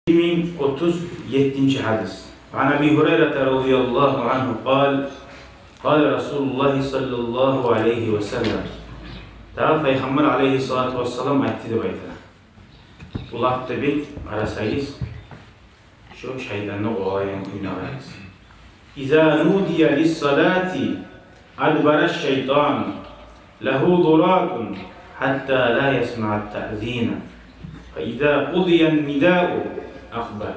1037. hadis. An Abi Hureyre radıyallahu anhu قال رسول الله sallallahu aleyhi ve sellem. Daha Peygamber aleyhissalatu vesselam aytti de baytına. Ulaqda bir arasayız, şu şeytanı oğlayan kuyuna arayız. İza nudiye lissalati adbara şeytan lehu duratun hatta la yesma'at ta'zina. Fe iza qudiyen nida'u akbar.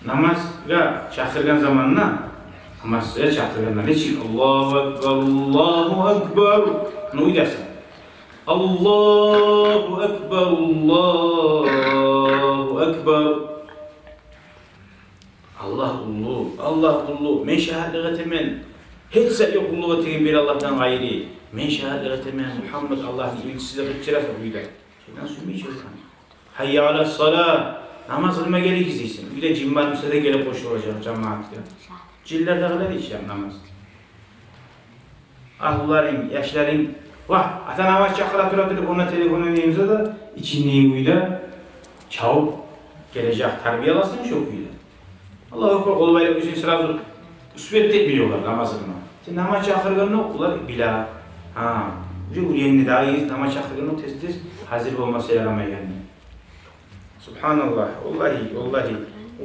Namazga çakırgan zamanla namazga çakırganda ne için? Allahu Ekber, Allahu Ekber. Ne uydarsın? Allahu Ekber, Allahu Ekber. Allah ulu, Allah ulu. Men şahadlığı temen. Hiç yok uluğu tegen bir Allah'tan gayri. Men şahadlığı temen. Muhammed Allah'ın ilgisiyle gıçırasa uydar. Şeyden suymayı çözkan. Hayya ala salah. Namaz kılma gerek izleysin. Bir de cimbar müsaade gelip koşulacak cemaatler. Cillerde kadar işlem namaz. Ahulların, yaşların, vah, ata namaz çakıra turatıp ona telefonu neyimize da içinliği uyda çabuk gelecek terbiye alasın çok uyda. Allah'a ekber, ol bayrak üstüne sırası üsvettek biliyorlar namaz kılma. Şimdi namaz çakırganı okular bila. Bu yeni daha iyi namaz çakırganı tez hazır olması yaramaya gelmiyor. Subhanallah, vallahi,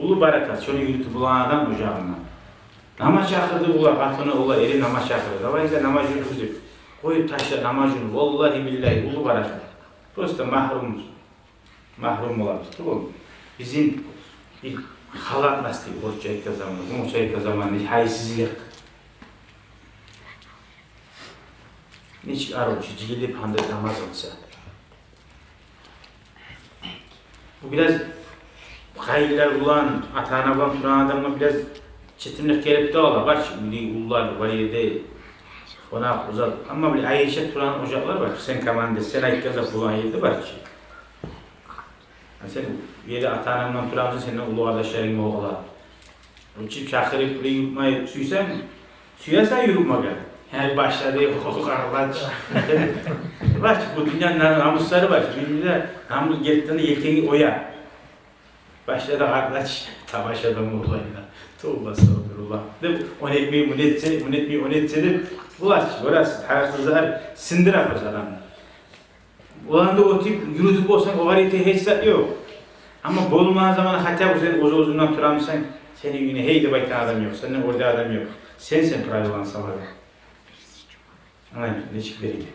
ulu barakat, şunu yürütü bulan adam ocağına. Namaz çakırdı ula, katını ula, eri namaz çakırdı. Davayınca namaz yürütüzü, koyup taşla namaz yürütü, vallahi billahi, ulu barakat. Prosta mahrumuz, mahrum olabilir. Bizim bir halat nasıl değil, o çayka zamanı, o çayka zamanı, haysizlik. Neçik arı uçu, cigilip handır namaz olsa. Bu biraz hayırlar ulan, atağına bulan turan adamla biraz çetinlik gelip de ola. Bak şimdi ullar var yerde ona uzat. Ama bir Ayşe turan ocaklar var. Sen kamanda, sen ayıkkaza bulan yerde var ki. Sen yeri atağına bulan turan senin ulu kardeşlerin oğla. O çift çakırıp buraya yutmayı suysan, suyasan yürütme gel. Yani başladı o karlaç. Bak bu dünyanın namusları var. Birbirine namus geldiğinde yelkeni oya. Başladı karlaç. Tamaşadan olayla. Tövbe estağfurullah. On etmeyi on etse de ulaş. Orası tarafsızlar sindir yapar adam. Ulan da o tip yürütüp olsan o gariteye hesap yok. Ama bulunmayan zaman hatta bu senin uzundan turamıyorsan senin yine heyde baytan adam yok. Senin orada adam yok. Sen pıraylı olan sabahı. Anlayın, ne çık verin.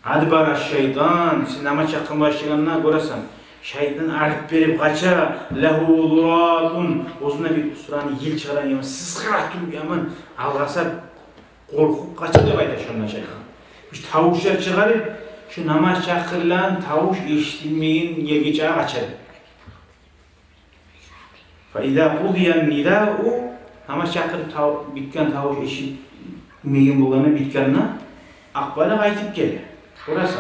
Adbara şeytan, siz namaz çakın başlayanına görürsen, şeytan arif verip kaça, lehu duratun, ozuna bir kusuranı yil çıkaran yaman, sıskıratun yaman, algasa korkup kaça da bayda şundan şeytan. Şu tavuşlar çıkarıp, şu namaz çakırlan tavuş işitmeyin yergeceğe kaçar. فَاِذَا قُضِيَ النِّدَاءُ namaz çakırıp bitken tavuş eşitmeyin bulanı bitkenine akbala kaytıp gelir. Burası.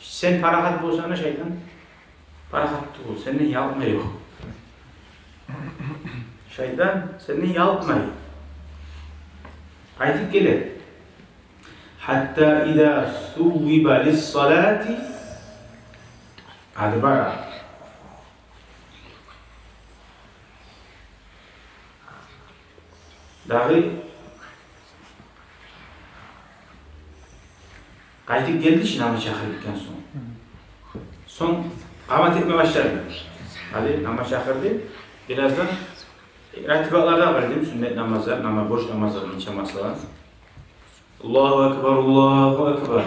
Sen parahat bulsana şeytan, parahat bul, senin yapma yok. Şeytan senin yapma yok. Kaytıp gelir. Hatta idâ suvviba lissalâti adbara. Dahi kaytıp geldi için namaz çakırdıktan sonra. Son kamat etmeye başladı. Hadi namaz çakırdı. Birazdan ratibatlardan var değil mi? Sünnet namazlar, boş namazlar, ince masalar. Allahu Ekber, Allahu Ekber.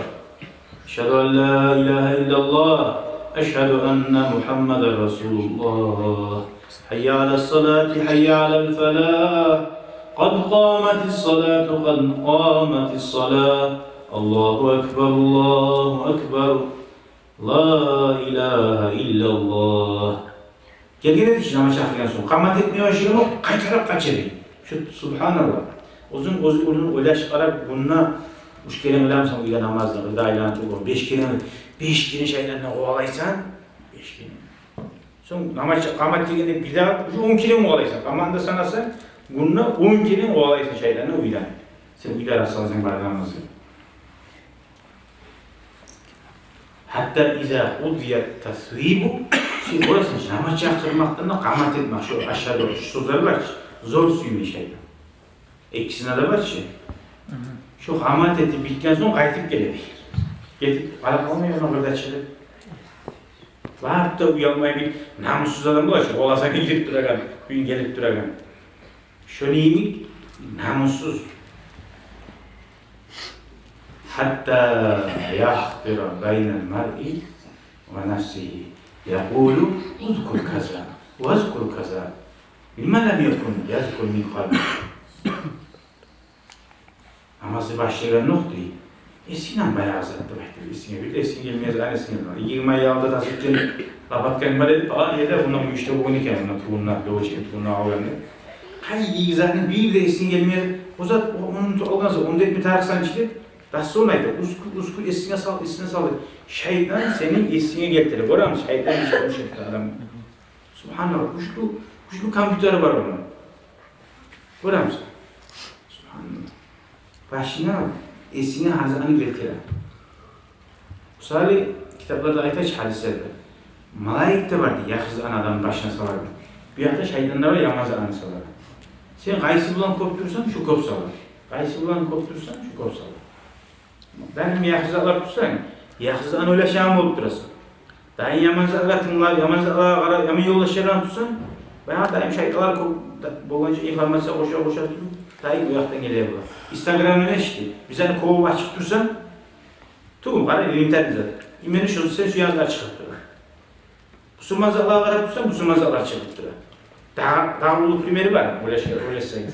Eşhedü en la ilahe illallah. Eşhedü enne Muhammeden Resulullah. Hayya alel salati, hayya alel felah. قد قامت الصلاة قد قامت الصلاة الله أكبر الله أكبر لا إله إلا الله. Gelgene için ama şahsiyen son. Kamat etmiyor şey yok. Kaytarıp kaçırıyor. Şu subhanallah. Uzun ulaş olarak bununla üç kere mi sen uyla namazda da ilan tuğum. Beş kere şeylerle ovalaysan 5 kere. Son namaz kamat ettiğinde bir daha 10 kere mi ovalaysan? Kamanda sanasın. Bununla 10 kere ovalaysan şeylerle uyla. Sen uyla rastlasan bari namazı. Hatta iza udiyat tasvibu, şimdi orası namaz çaktırmaktan da kamat etmek, şu aşağıda şu sözler var ki, zor suyun şeyden. İkisine de var ki, şu kamat etip bitken sonra kaytıp gelebilir. Gidip, alıp almıyor ona burada çıkıp. Varıp da uyanmaya bir namussuz adam var ki, olasa gidip duragan, gün gelip duragan. Şu neymi? Namussuz. Hatta yahbira baynel mar'i ve nefsihi yaqulu uzkur kaza ve azkur kaza bilmem lem yakun yazkur min kalbi. Namazı başlayan noktayı eskiden bayağı azalttı bahtir. Eskine bir de eskine gelmez annesine var. 20 ay aldı tasıkken lapatken var edip aa yerde bundan işte bugün iken bundan tuğunlar, doğuçken tuğunlar ağırlandı. Haydi zaten bir de eskine gelmez. O zat onun olmazsa onu da bir tarihsen işte nasıl olmaydı? Usku esine sal. Şeytan senin esine getirir. Var mı? Şeytan işte o şekilde adam. Subhanallah. Kuşlu kompüteri var onun. Var mı? Subhanallah. Başına esine hazanı getirir. Misali kitaplarda aytaç hadislerde. Malaik de vardı. Yakızan adamın başına salardı. Bir hafta şeytanlar var yamaz anı salar. Sen kayısı bulan kopturursan şu kop salar. Kayısı bulan kopturursan şu kop salar. Benim yakızaklar tutsan, yakızan öyle şahım olup durasın. Dahi yamanzaklar tınlar, yamanzaklar yaman yoldaşlarına tutsan, veya dahi şeytalar boğunca informasyon koşa tutun, dahi bu yaktan geliyor bu. Instagram'da ne işte? Biz hani kovu açıp dursan, tuğum kara internet zaten. İmeni şu sen su yazılar çıkıp durur. Bu sumazaklar karab tutsan, bu sumazaklar çıkıp durur. Daha ulu primeri var mı? Öyle sayın.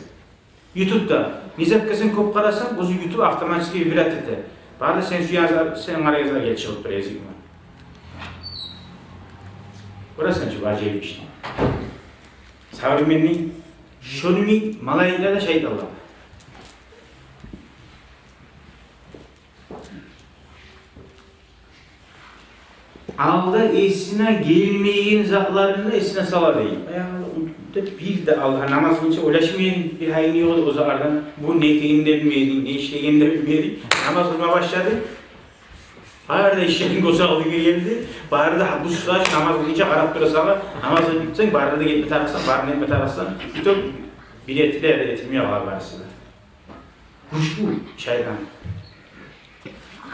YouTube'da nizakkesin kop karasan, bu YouTube avtomatik vibrat eder. Bari sen su yazar, sen ara yazar gel çıkıp durur yazayım var. Burası çok acayip işte. Savrimennin şunun malayikler de şahit Allah. Alda esine gelmeyin zatlarını esine salar değil. Bir de Allah namaz kılınca ulaşmayın bir hayni yolu o zamandan bu ne ettiğini de bilmeyedin, ne işleyeni de bilmeyedin. Namaz kılmaya başladı. Bağırda işlerin gözü alı geldi. Bağırda bu sıraç namaz kılınca Arap durasana namaz kılınca bağırda da gitme tarafsan, bağırda etme tarafsan bütün biletli elde etilmeye var barısıdır. Kuşku şeytan.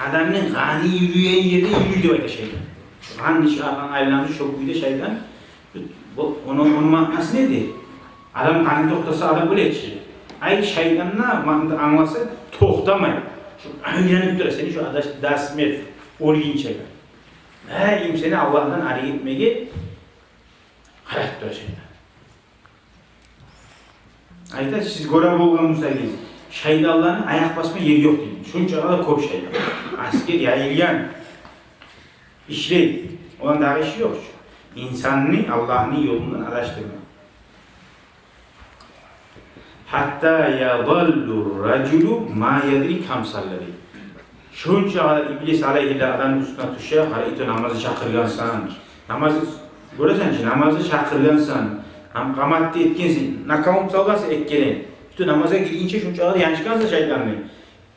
Adamın gani yürüyen yerde yürüdü o şeytan. Gani şahan ayrılandı şokuydu şeytan. Onun manası nedir? Adam kanı toktasa adam böyle etçi. Ay şeytanla anlasa toktamayın. Öğrenip durar seni şu adaş dasmet olgun şeytan. Her seni Allah'tan arı gitmeyi hayat durar şeytan. Ayda siz görev olganınızda değil. Şeytanların ayak basma yeri yok değil. Şunca kadar kop şeytan. Asker yayılgan. İşley. Onun daha işi yok. İnsanını Allah'ın yolundan araştırma. Hatta yadallu raculu ma yadri kam sallari. Şunca kadar iblis aleyhillah'dan üstüne tuşa ito namazı çakırgansan. Namazı görürsen ki namazı çakırgansan. Kamatte etkensin. Nakamut salgansa ekkelen. İto namaza girince şunca kadar yanışkansa şeytanlı.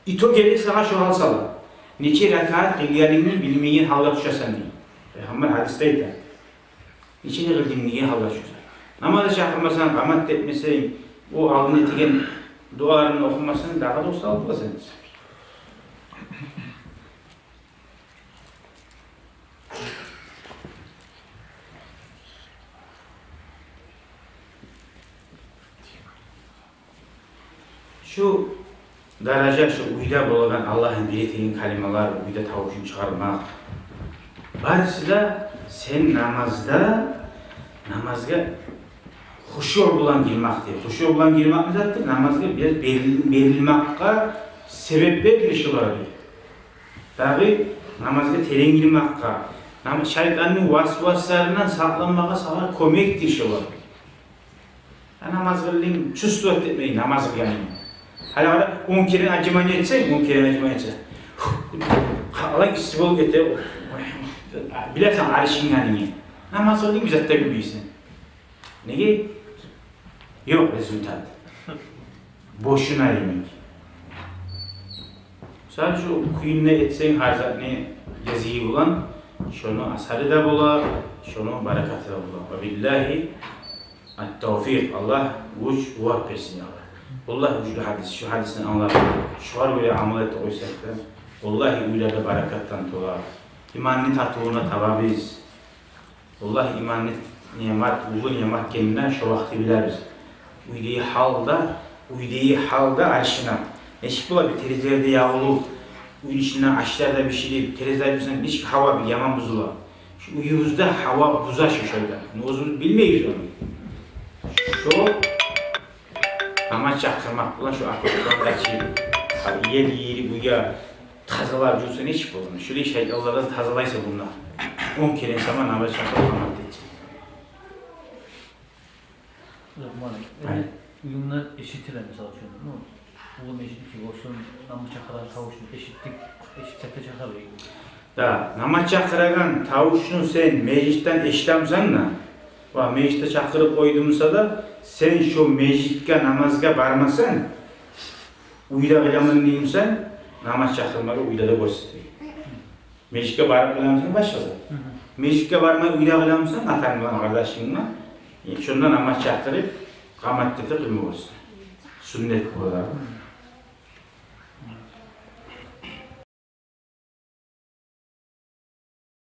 İto gelir sağa şu hal salar. Neçe rekat kılyanını bilmeyen halga tuşasan değil. Peygamber hadisteydi. Neçe kıldın niye halga tuşasan. Namazı çakırmasan, kamat etmesen, o aldığın etiken dualarını okunmasını daha da olsa aldılasınız. Şu daraja, şu uyda bulagan Allah'ın biletiğin kalimalar, uyda tavuşun çıkarmak. Barısı da sen namazga huşu bulan girmek diye. Huşu bulan girmek mi zaten? Namazga biraz berilmekka sebep bir şey var diye. Tabi namazga terin girmekka, şeytanın vasvaslarından saklanmaya sana komik bir şey var. Namaz kılın, çüstü etmeyin, namaz kılın. Hala 10 kere acıman etse, 10 kere acıman etse. Allah istibol ete, bilirsen arşın yani. Namaz kılın bize tabi bilsin. Neye? Yok rezultat. Boşuna yemek. Sadece şu kuyunla etsen harzatını yazıyı bulan, şonu asarı da bula, şonu berekatı da bula. Ve billahi at-tevfik. Allah güç kuvvet versin ya. Allah güçlü hadis, şu hadisini anlar. Şu var böyle amel et oysak da. Vallahi öyle de berekattan dolar. İmanını tatlıuna tababiz. Vallahi imanını nimet, uzun nimet kendinden şu vakti biliriz. Uyduğu halda arşına. Eşik bula bir terizlerde yağlı, uyuşundan aşağıda bir şey, terizler bilsen hiç hava bir yaman buzula. Şu uyumuzda hava buza şu şöyle. Ne olduğunu bilmeyiz onu. Şu amaç çaktırmak bulan şu akıllıklardaki yeri buya tazalar cüzsen hiç bulun. Şöyle şeylerden tazalaysa bunlar. 10 kere zaman amaç çaktırmak edecek. Yani uyumlar eşittiler mesela şunu. Oğlum eşitlik olsun, namaz çakaran tavuşun eşitlik, eşit sette çakar değil. Da namaz çakıragan tavuşunu sen meclisten eşitamsan da, va mecliste çakırıp koydumsa da sen şu meclitke namazga barmasan, uyda kılamın deyimsen, namaz çakırmaga uyda da gösteriyor. Meclitke barıp kılamsan başladı. Meclitke barmayı uyda kılamsan atanılan kardeşinle, şundan namaz çakırıp, kamatlıkta kılma olsun. Sünnet bu da.